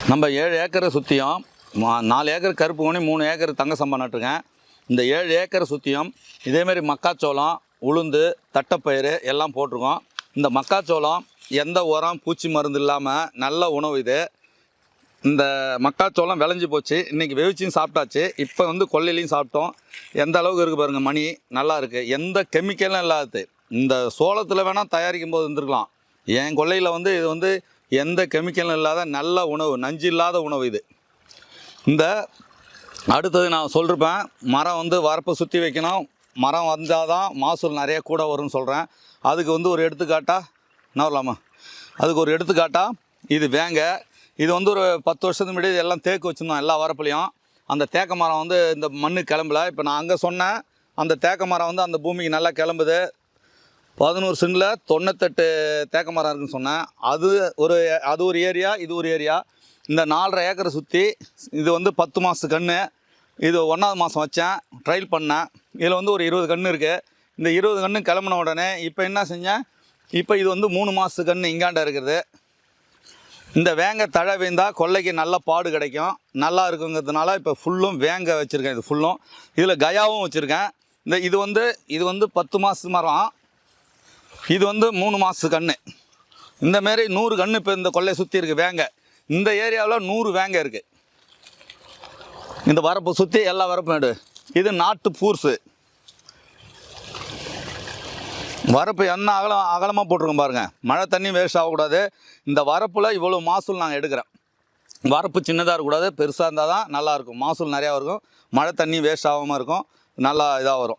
நம்ம 7 ஏக்கரை சுற்றியும் 4 ஏக்கர் கருப்பு கோணி 3 ஏக்கர் தங்க சம்பா நட்டுருக்கேன். இந்த 7 ஏக்கரை சுற்றியும் இதேமாரி மக்காச்சோளம், உளுந்து, தட்டைப்பயிறு எல்லாம் போட்டிருக்கோம். இந்த மக்காச்சோளம் எந்த உரம் பூச்சி மருந்து இல்லாமல் நல்ல உணவு இது. இந்த மக்காச்சோளம் விளைஞ்சி போச்சு, இன்றைக்கி வெவிச்சியும் சாப்பிட்டாச்சு. இப்போ கொல்லையிலையும் சாப்பிட்டோம். எந்த அளவுக்கு இருக்குது பாருங்கள், மணி நல்லா இருக்குது, எந்த கெமிக்கலும் இல்லாதது. இந்த சோளத்தில் வேணால் தயாரிக்கும் போது இருந்துருக்கலாம். என் கொல்லையில் இது எந்த கெமிக்கலும் இல்லாத நல்ல உணவு, நஞ்சு இல்லாத உணவு இது. இந்த அடுத்தது நான் சொல்லிருப்பேன், மரம் வரப்பை சுற்றி வைக்கணும், மரம் வந்தால் தான் மகசூல் நிறைய கூட வரும்னு சொல்கிறேன். அதுக்கு ஒரு எடுத்துக்காட்டாக நவரலாமா, அதுக்கு ஒரு எடுத்துக்காட்டாக இது வேங்க. இது ஒரு 10 வருஷத்துக்கு முன்னாடி எல்லாம் தேக்கு வச்சுருந்தோம் எல்லா வரப்புலையும். அந்த தேக்க மரம் இந்த மண்ணு கிளம்பல. இப்போ நான் அங்கே சொன்னேன், அந்த தேக்க மரம் அந்த பூமிக்கு நல்லா கிளம்புது. 11 சென்டில் 98 தேக்க மரம் இருக்குதுன்னு சொன்னேன். அது ஒரு ஏரியா, இது ஒரு ஏரியா. இந்த 4.5 ஏக்கரை சுற்றி இது 10 மாதத்து கன்று. இது 1ஆவது மாதம் வச்சேன், ட்ரையல் பண்ணேன். இதில் ஒரு 20 கன்று இருக்குது. இந்த 20 கன்று கிளம்பின உடனே இப்போ என்ன செஞ்சேன், இப்போ இது 3 மாதத்து கன்று இங்காண்ட இருக்கிறது. இந்த வேங்க தழை வேந்தால் கொல்லைக்கு நல்ல பாடு கிடைக்கும், நல்லா இருக்குங்கிறதுனால இப்போ ஃபுல்லும் வேங்க வச்சுருக்கேன். இது ஃபுல்லும் இதில் கயாவும் வச்சுருக்கேன். இது 10 மாதத்து மரம், இது 3 மாதத்து கன்று. இந்தமாரி 100 கன்று இப்போ இந்த கொல்லையை சுற்றி இருக்குது வேங்க. இந்த ஏரியாவில் 100 வேங்க இருக்குது. இந்த வரப்பு சுற்றி எல்லா வரப்பும் எடு. இது நாட்டு பூர்ஸு வரப்பு என்ன அகலமாக போட்டிருக்கோம் பாருங்கள். மழை தண்ணி வேஸ்ட் ஆகக்கூடாது. இந்த வரப்பில் இவ்வளோ மகசூல் நாங்கள் எடுக்கிறேன். வரப்பு சின்னதாக இருக்கக்கூடாது, பெருசாக இருந்தால் தான் நல்லாயிருக்கும், மகசூல் நிறையா இருக்கும், மழை தண்ணி வேஸ்ட் ஆகாமல் இருக்கும், நல்லா இதாக வரும்.